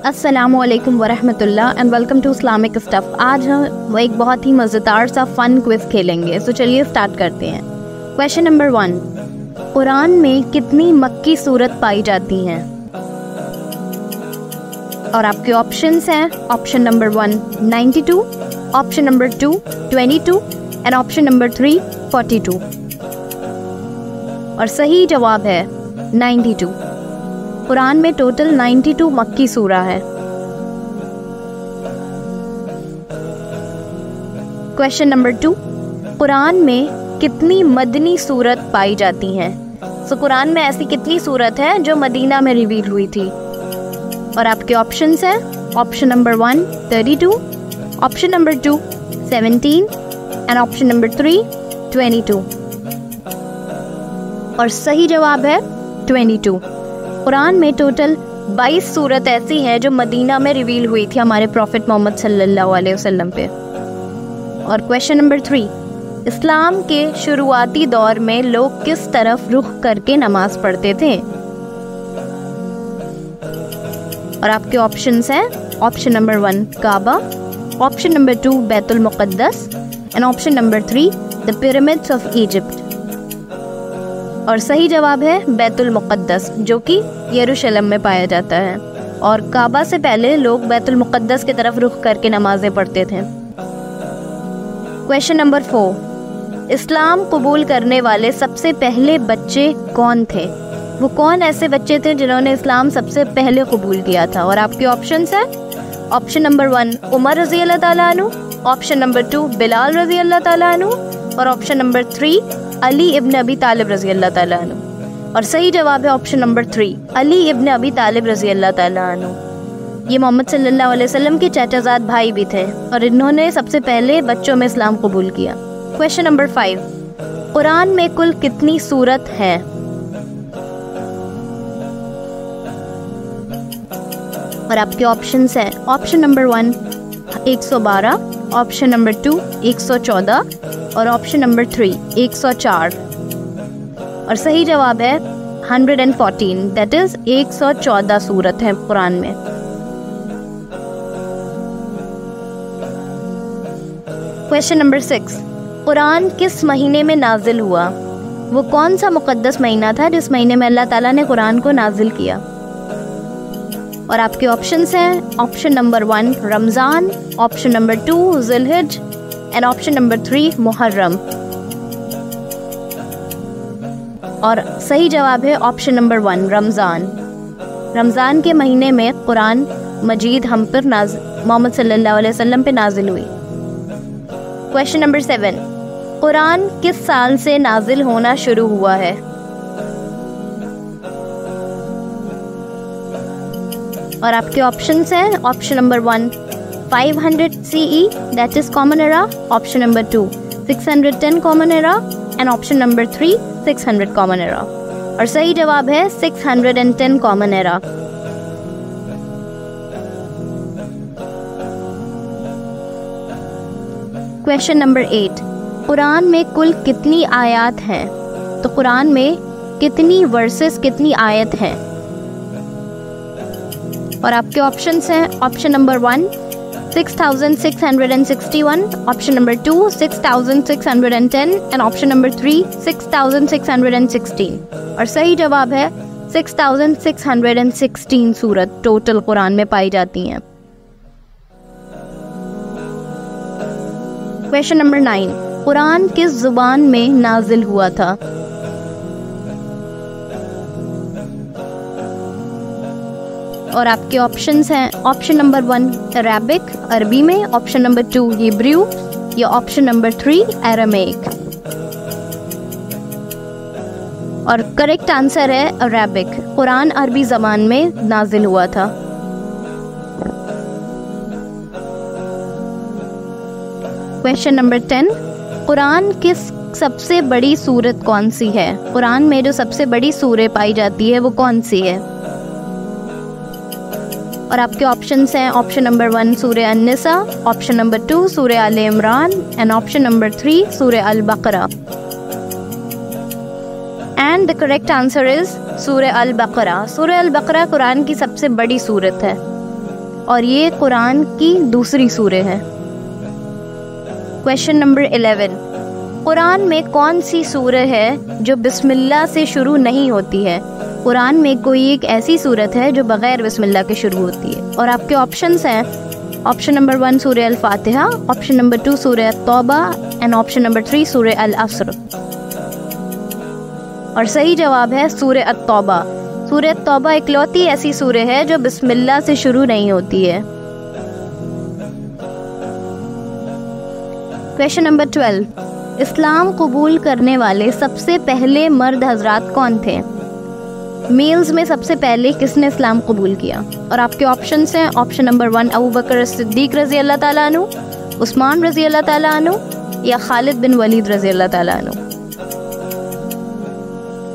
अस्सलामुअलैकुम वरहमतुल्लाह and welcome to Islamic stuff. आज हम एक बहुत ही मज़ेदार सा फ़न क्विज़ खेलेंगे। तो चलिए स्टार्ट करते हैं। क्वेश्चन नंबर 1, कुरान में कितनी मक्की सूरत पाई जाती हैं? और आपके ऑप्शंस हैं option number 1 92, option number 2 22 and option number 3 42। और सही जवाब है 92। कुरान में टोटल 92 मक्की सूरा है। क्वेश्चन नंबर 2, कुरान में कितनी मदनी सूरत पाई जाती हैं? तो कुरान में ऐसी कितनी सूरत है जो मदीना में रिवील हुई थी? और आपके ऑप्शंस हैं option number 1 32, option number 2 17 and option number 3 22। और सही जवाब है 22। कुरान में टोटल 22 सूरत ऐसी हैं जो मदीना में रिवील हुई थी हमारे प्रॉफिट मोहम्मद सल्लल्लाहु अलैहि वसल्लम पे। और क्वेश्चन नंबर 3, इस्लाम के शुरुआती दौर में लोग किस तरफ रुख करके नमाज पढ़ते थे? और आपके ऑप्शंस हैं option number 1 Kaaba, option number 2 Baitul Muqaddas and option number 3 the pyramids of Egypt. और सही जवाब है बैतुल मुक़द्दस, जो कि यरूशलेम में पाया जाता है। और काबा से पहले लोग बैतुल मुक़द्दस की तरफ रुख करके नमाजें पढ़ते थे। क्वेश्चन नंबर 4, इस्लाम कबूल करने वाले सबसे पहले बच्चे कौन थे? वो कौन ऐसे बच्चे थे जिन्होंने इस्लाम सबसे पहले कबूल किया था? और आपके ऑप्शंस हैं ऑप्शन नंबर 1 उमर रज़ी अल्लाह ताला अन्हु, ऑप्शन नंबर 2 बिलाल रज़ी अल्लाह ताला अन्हु और ऑप्शन नंबर 3 अली इब्न अबी तालिब रज़ी अल्लाह ताला अन्हु। और सही जवाब है ऑप्शन नंबर 3 अली इब्न अबी तालिब रज़ी अल्लाह ताला अन्हु। ये मोहम्मद सल्लल्लाहु अलैहि वसल्लम के चाचाजाद भाई भी थे और इन्होंने सबसे पहले बच्चों में इस्लाम कबूल किया। क्वेश्चन नंबर 5, कुरान में कुल कितनी सूरत है? और आपके ऑप्शंस हैं ऑप्शन नंबर 1 112, ऑप्शन नंबर 2 114 और ऑप्शन नंबर 3 104। और सही जवाब है 114, दैट इज 114 सूरत है कुरान में। क्वेश्चन नंबर 6, कुरान किस महीने में नाजिल हुआ? वो कौन सा मुकद्दस महीना था जिस महीने में अल्लाह ताला ने कुरान को नाजिल किया? और आपके ऑप्शंस हैं option number 1 Ramzan, option number 2 Zulhij and option number 3 Muharram. और सही जवाब है ऑप्शन नंबर 1 रमज़ान। रमज़ान के महीने में कुरान मजीद हम पर मोहम्मद सल्लल्लाहु अलैहि वसल्लम पे नाजिल हुई। क्वेश्चन नंबर 7, कुरान किस साल से नाजिल होना शुरू हुआ है? और आपके ऑप्शंस हैं option number 1 500 CE that is common era, option number 2 610 common era and option number 3 600 common era. और सही जवाब है 610 common era. Question number 8, Quran में कुल कितनी आयत हैं? तो कुरान में कितनी वर्सेस कितनी आयत हैं? और आपके ऑप्शंस हैं option number 1 6661, option number 2 6610 and option number 3 6616। और सही जवाब है 6616 सूरत टोटल कुरान में पाई जाती हैं। क्वेश्चन नंबर 9, कुरान किस जुबान में नाजिल हुआ था? और आपके ऑप्शंस हैं ऑप्शन नंबर 1 अरबिक अरबी में, ऑप्शन नंबर 2 हिब्रू या ऑप्शन नंबर 3 अरामीक। और करेक्ट आंसर है अरबिक। कुरान अरबी ज़बान में नाजिल हुआ था। क्वेश्चन नंबर 10, कुरान किस सबसे बड़ी सूरत कौन सी है? कुरान में जो सबसे बड़ी सूरत पाई जाती है वो कौन सी है? और आपके ऑप्शंस हैं ऑप्शन नंबर 1 सूरह अन-निसा, ऑप्शन नंबर 2 सूरह आले इमरान एंड ऑप्शन नंबर 3 सूरह अल बकरा। And the correct answer is सूरह अल बकरा। सूरह अल बकरा कुरान की सबसे बड़ी सूरत है। और ये कुरान की दूसरी सूरह है। क्वेश्चन नंबर 11, कुरान में कौन सी सूरह है जो बिस्मिल्लाह से शुरू नहीं होती है? कुरान में कोई एक ऐसी सूरत है जो बग़ैर बिस्मिल्लाह के शुरू होती है। और आपके ऑप्शंस हैं, ऑप्शन नंबर 1 सूरह अल-फातिहा, ऑप्शन नंबर 2 सूरह तौबा एंड ऑप्शन नंबर 3 सूरह अल-अस्र। और सही जवाब है सूरह अत-तौबा। सूरह तौबा इकलौती ऐसी सूरह है जो बिस्मिल्लाह से शुरू नहीं होती है। क्वेश्चन नंबर 12, इस्लाम कबूल करने वाले सबसे पहले मर्द हजरात कौन थे? मेल्स में सबसे पहले किसने इस्लाम कबूल किया? और आपके ऑप्शंस हैं, ऑप्शन नंबर 1 अबू बकर सिद्दीक रज़ी अल्लाह ताला अन्हु, उस्मान रज़ी अल्लाह ताला अन्हु या खालिद बिन वलीद रज़ी अल्लाह ताला अन्हु।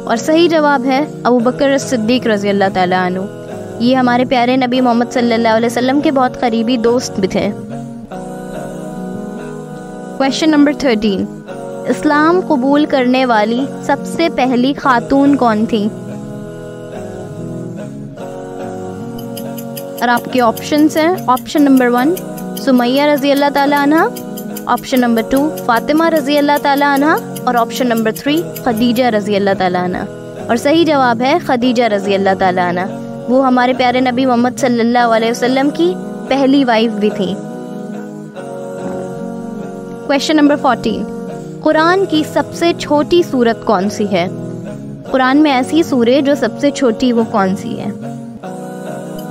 और सही जवाब है अबू बकर सिद्दीक रज़ी अल्लाह ताला अन्हु। ये हमारे प्यारे नबी मोहम्मद सल्लल्लाहु अलैहि वसल्लम के बहुत करीबी दोस्त भी थे। क्वेश्चन नंबर 13, इस्लाम कबूल करने वाली सबसे पहली खातून कौन थी? और आपके ऑप्शंस हैं, ऑप्शन नंबर 1 सुमैया रज़ी अल्लाह ताला अन्हा, ऑप्शन नंबर 2 फातिमा रज़ी अल्लाह ताला अन्हा और ऑप्शन नंबर 3 खदीजा रज़ी अल्लाह ताला अन्हा। और सही जवाब है खदीजा रज़ी अल्लाह ताला अन्हा। वो हमारे प्यारे नबी मोहम्मद सल्लल्लाहु अलैहि वसल्लम की पहली वाइफ भी थी। क्वेश्चन नंबर 14, कुरान की सबसे छोटी सूरत कौन सी है? कुरान में ऐसी सूरह जो सबसे छोटी वो कौन सी है?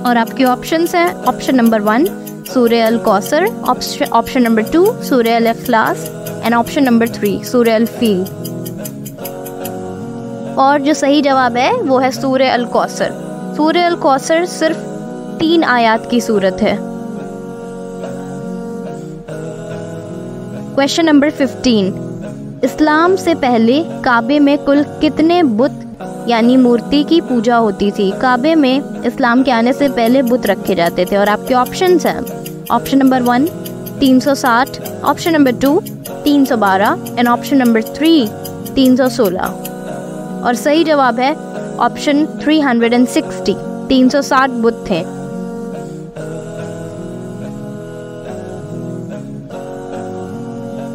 और आपके ऑप्शंस हैं, ऑप्शन नंबर 1 सूरह अल कौसर, ऑप्शन नंबर 2 सूरह अल इखलास एंड ऑप्शन नंबर 3 सूरह अल फील। और जो सही जवाब है वो है सूरह अल कौसर। सूरह अल कौसर सिर्फ 3 आयात की सूरत है। क्वेश्चन नंबर 15, इस्लाम से पहले काबे में कुल कितने बुत यानी मूर्ति की पूजा होती थी? काबे में इस्लाम के आने से पहले बुत रखे जाते थे। और आपके ऑप्शंस हैं, option number 1 360, option number 2 312 and option number 3 316। और सही जवाब है ऑप्शन 360, 360 बुत थे।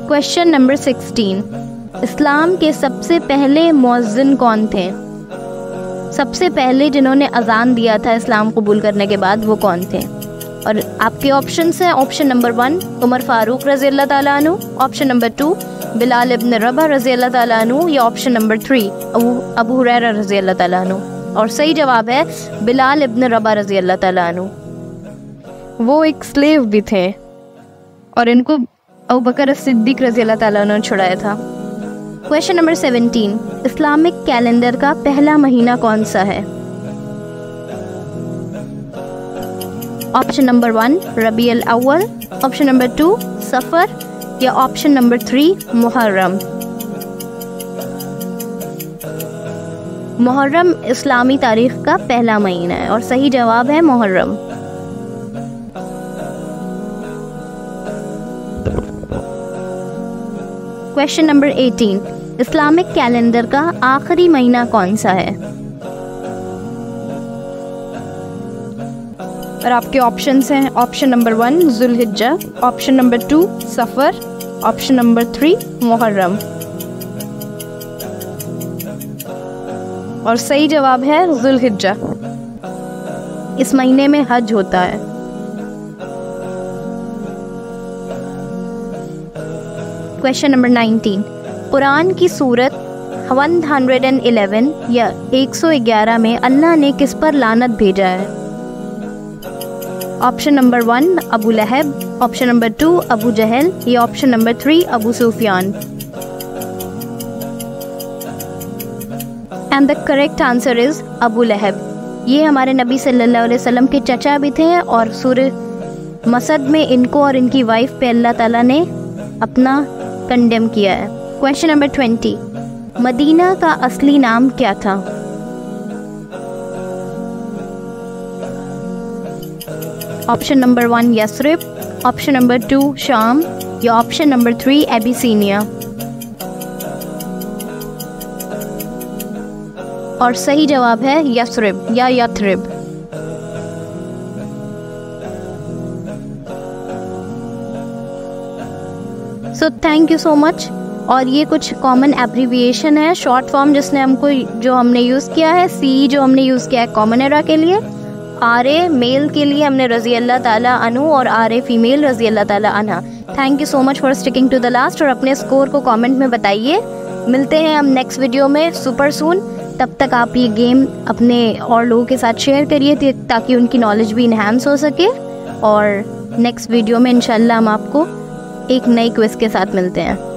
क्वेश्चन नंबर 16, इस्लाम के सबसे पहले मुअज्जिन कौन थे? सबसे पहले जिन्होंने अजान दिया था इस्लाम कबूल करने के बाद वो कौन थे? और आपके ऑप्शंस हैं, ऑप्शन नंबर 1 उमर फारूक रज़ी अल्लाह ताला अन्हु, ऑप्शन नंबर 2 बिलाल इब्न रबा रज़ी अल्लाह ताला अन्हु या ऑप्शन नंबर 3 अबू हुरैरा रज़ी अल्लाह ताला अन्हु। और सही जवाब है बिलाल इब्न रबा रज़ी अल्लाह ताला अन्हु। वो एक स्लेव भी थे और इनको अबू बकर सिद्दीक रज़ी अल्लाह ताला अन्हु ने छुड़ाया था। क्वेश्चन नंबर 17, इस्लामिक कैलेंडर का पहला महीना कौन सा है? ऑप्शन नंबर 1 रबीउल अव्वल, ऑप्शन नंबर 2 सफ़र या ऑप्शन नंबर 3 मुहर्रम। मुहर्रम इस्लामी तारीख का पहला महीना है और सही जवाब है Muharram. Question number 18, Islamic calendar का आखिरी महीना कौन सा है? और आपके ऑप्शंस हैं, option number 1 Zilhijja, option number 2 सफ़र, ऑप्शन नंबर 3 मुहर्रम। और सही जवाब है जुल्हिज्जा। इस महीने में हज होता है। क्वेश्चन नंबर 19, कुरान की सूरत 111 या 111 में अल्लाह ने किस पर लानत भेजा है? Option number 1 Abu Lahab, option number 2 Abu Jahl या option number 3 Abu Sufyan. And the correct answer is Abu Lahab. ये हमारे नबी सल्लल्लाहु अलैहि वसल्लम के चचा भी थे और सूरह मसद में इनको और इनकी वाइफ पे अल्लाह ताला ने अपना कंडेम किया है। क्वेश्चन नंबर 20, मदीना का असली नाम क्या था? ऑप्शन नंबर 1 यस्रिब, ऑप्शन नंबर 2 शाम या ऑप्शन नंबर 3 एबिसीनिया। और सही जवाब है यस्रिब या Yathrib. So thank you so much. और ये कुछ कॉमन एब्रीविएशन है, शॉर्ट फॉर्म जो हमने यूज़ किया है। सी जो हमने यूज़ किया है कॉमन एरा के लिए, RA मेल के लिए हमने रज़ी अल्लाह ताला अनु, और RA फीमेल रज़ी अल्लाह ताला अन्हा। Thank you so much for sticking to the last. और अपने स्कोर को कमेंट में बताइए। मिलते हैं हम नेक्स्ट वीडियो में सुपर सून। तब तक आप ये गेम अपने और लोगों के साथ शेयर करिए ताकि उनकी नॉलेज भी इन्हांस हो सके। और नेक्स्ट वीडियो में इंशाल्लाह हम आपको एक नई क्विज़ के साथ मिलते हैं।